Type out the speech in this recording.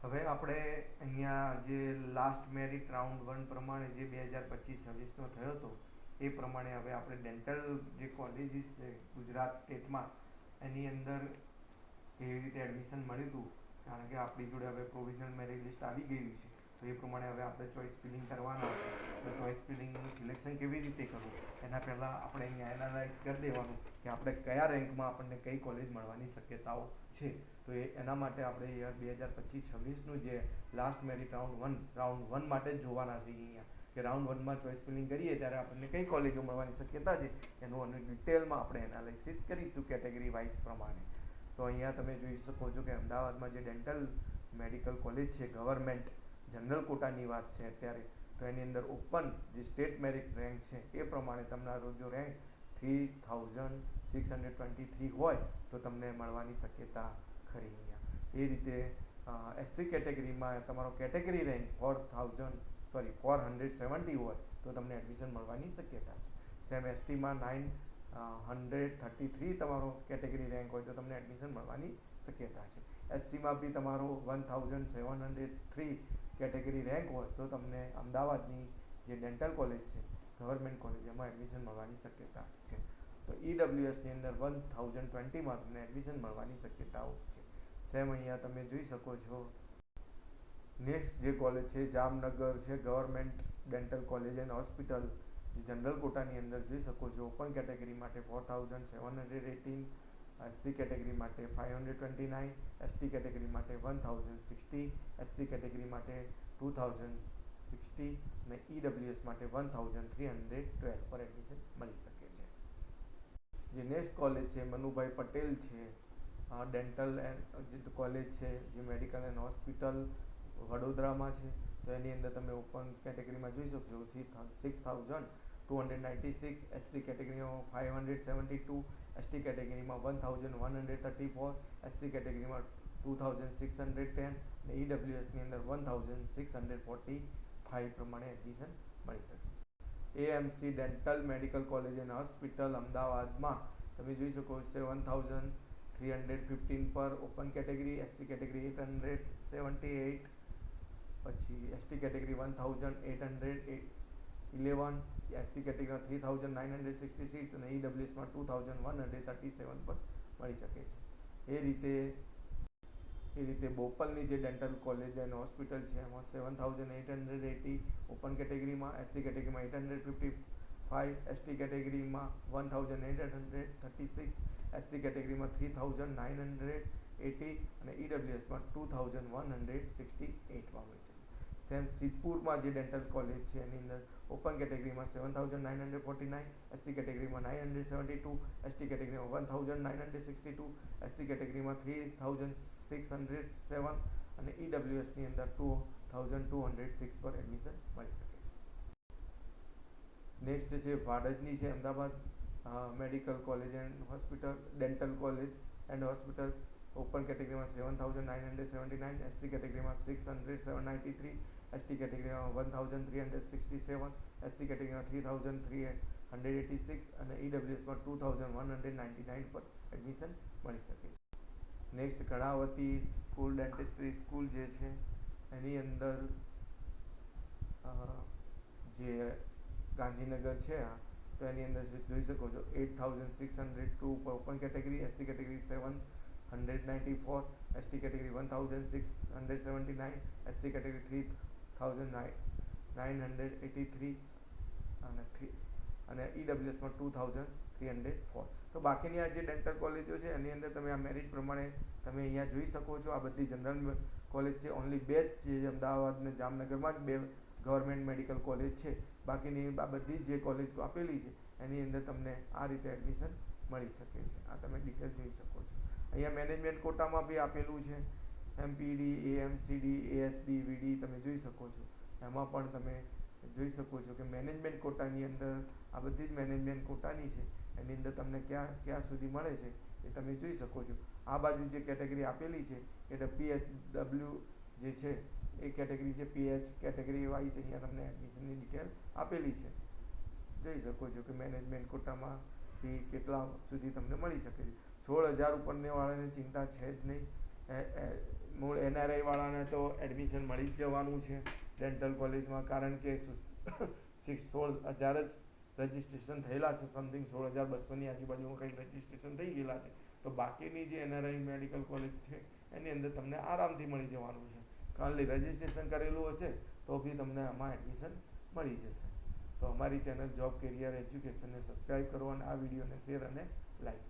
હવે આપણે અહીંયા જે લાસ્ટ મેરિટ રાઉન્ડ 1 પ્રમાણે જે 2025-26નો થયો હતો એ પ્રમાણે હવે આપણે ડેન્ટલ જે કોલેજીસ છે ગુજરાત સ્ટેટમાં એની અંદર કેવી રીતે એડમિશન મળ્યું હતું, કારણ કે આપણી જોડે હવે પ્રોવિઝનલ મેરિટ લિસ્ટ આવી ગયું છે, તો એ પ્રમાણે હવે આપણે ચોઇસ ફિલિંગ કરવાના છે. તો ચોઇસ ફિલિંગનું સિલેક્શન કેવી રીતે કરવું એના પહેલાં આપણે અહીંયા એનાલાઇઝ કરી દેવાનું કે આપણે કયા રેન્કમાં આપણને કઈ કોલેજ મળવાની શક્યતાઓ છે. તો એના માટે આપણે યર 2025-26નું જે લાસ્ટ મેરિટ રાઉન્ડ 1 માટે જ જોવાના છે અહીંયા, કે રાઉન્ડ 1માં ચોઇસ ફિલિંગ કરીએ ત્યારે આપણને કઈ કોલેજો મળવાની શક્યતા છે એનું અને ડિટેલમાં આપણે એનાલિસિસ કરીશું કેટેગરી વાઇઝ પ્રમાણે. તો અહીંયા તમે જોઈ શકો છો કે અમદાવાદમાં જે ડેન્ટલ મેડિકલ કોલેજ છે ગવર્મેન્ટ જનરલ કોટાની વાત છે અત્યારે, તો એની અંદર ઓપન જે સ્ટેટ મેરિટ રેન્ક છે એ પ્રમાણે તમારો જો રેન્ક 3623 હોય તો તમને મળવાની શક્યતા ખરી અહીંયા. એ રીતે એસસી કેટેગરીમાં તમારો કેટેગરી રેન્ક 470 હોય તો તમને એડમિશન મળવાની શક્યતા છે. સેમ એસટીમાં 933 તમારો કેટેગરી રેન્ક હોય તો તમને એડમિશન મળવાની શક્યતા છે. એસસીમાં બી તમારો 1703 કેટેગરી રેન્ક હોય તો તમને અમદાવાદની જે ડેન્ટલ કોલેજ છે ગવર્મેન્ટ કોલેજ એમાં એડમિશન મળવાની શક્યતા છે. તો ઈડબ્લ્યુએસની અંદર 1020માં તમને એડમિશન મળવાની શક્યતાઓ છે. સેમ અહીંયા તમે જોઈ શકો છો નેક્સ્ટ જે કોલેજ છે જામનગર છે government dental college and hospital જે જનરલ કોટાની અંદર જોઈ શકો છો. ઓપન કેટેગરી માટે 4718, એસસી કેટેગરી માટે 529, એસટી કેટેગરી માટે 1060, એસસી કેટેગરી માટે 2060 અને ઈડબ્લ્યુએસ માટે 1312 પર એડમિશન મળી શકે છે. જે નેક્સ્ટ કોલેજ છે મનુભાઈ પટેલ છે ડેન્ટલ એન્ડ કોલેજ છે જે મેડિકલ એન્ડ હોસ્પિટલ વડોદરામાં છે. તો એની અંદર તમે ઓપન કેટેગરીમાં જોઈ શકશો 6296, એસસી કેટેગરીમાં 572, એસટી કેટેગરીમાં 1134, એસસી કેટેગરીમાં 2610 અને ઈડબ્લ્યુએસની અંદર 1645 પ્રમાણે એડમિશન મળી શકે છે. AMC dental medical college and hospital અમદાવાદમાં તમે જોઈ શકો 7315 પર ઓપન કેટેગરી, એસસી કેટેગરી 878, પછી એસટી કેટેગરી 1811, એસસી કેટેગરીમાં 3966 અને ઈડબ્લ્યુએસમાં 2137 પર મળી શકે છે. એ રીતે બોપલની જે ડેન્ટલ કોલેજ એન્ડ હોસ્પિટલ છે એમાં 7880 ઓપન કેટેગરીમાં, એસસી કેટેગરીમાં 855, એસટી કેટેગરીમાં 1836, એસસી કેટેગરીમાં 3980 અને ઈડબ્લ્યુએસમાં 2168માં મળી શકે. સેમ સિદ્ધપુરમાં જે ડેન્ટલ કોલેજ છે એની અંદર ઓપન કેટેગરીમાં 7949, એસસી કેટેગરીમાં 972, એસટી કેટેગરીમાં 1962, એસસી કેટેગરીમાં 3607 અને ઈડબ્લ્યુએસની અંદર 2206 પર એડમિશન મળી શકે છે. નેક્સ્ટ છે ભાડજની છે Ahmedabad medical college and hospital dental college and hospital open કેટેગરીમાં 7979, એસસી કેટેગરીમાં 600,793, એસટી કેટેગરીમાં 1367, એસસી કેટેગરીમાં 3386 અને ઈડબ્લ્યુએસમાં 2199 પર એડમિશન મળી શકે છે. Next Karnavati school dentistry school જે છે એની અંદર જે ગાંધીનગર છે તો એની અંદર જોઈ શકો છો 8602 પર open category, SC category 794, ST category 1679, SC category 3983 અને ઈડબ્લ્યુએસમાં 2304. તો બાકીની આ જે ડેન્ટલ કોલેજો છે એની અંદર તમે આ મેરિટ પ્રમાણે તમે અહીંયા જોઈ શકો છો. આ બધી જનરલ કોલેજ છે. ઓનલી બે જ છે અમદાવાદ અને જામનગરમાં જ બે ગવર્મેન્ટ મેડિકલ કોલેજ છે. બાકીની આ બધી જ જે કોલેજ આપેલી છે એની અંદર તમને આ રીતે એડમિશન મળી શકે છે. આ તમે ડિટેલ જોઈ શકો છો. અહીંયા મેનેજમેન્ટ કોટામાં બી આપેલું છે એમપીડી, એએમસીડી, એએચડી, વીડી તમે જોઈ શકો છો. એમાં પણ તમે જોઈ શકો છો કે મેનેજમેન્ટ કોટાની અંદર આ બધી જ મેનેજમેન્ટ કોટાની છે એની અંદર તમને ક્યાં સુધી મળે છે એ તમે જોઈ શકો છો. આ બાજુ જે કેટેગરી આપેલી છે એટલે પીએચડબલ્યુ જે છે એ કેટેગરી છે. પીએચ કેટેગરી વાઇઝ અહીંયા તમને એડમિશનની ડિટેલ આપેલી છે. જોઈ શકો છો કે મેનેજમેન્ટ કોટામાં કેટલા સુધી તમને મળી શકે છે. 16,000 ઉપરની વાળાને ચિંતા છે જ નહીં. મૂળ NRI વાળાને તો એડમિશન મળી જ જવાનું છે ડેન્ટલ કોલેજમાં, કારણ કે 16,000 જ રજિસ્ટ્રેશન થયેલા છે, સમથિંગ 16,200ની આજુબાજુમાં કંઈક રજિસ્ટ્રેશન થઈ ગયેલા છે. તો બાકીની જે NRI મેડિકલ કોલેજ છે એની અંદર તમને આરામથી મળી જવાનું છે. ખાલી રજિસ્ટ્રેશન કરેલું હશે તો બી તમને આમાં એડમિશન મળી જશે. તો અમારી ચેનલ જોબ કેરિયર એજ્યુકેશનને સબસ્ક્રાઈબ કરો અને આ વિડીયોને શેર અને લાઈક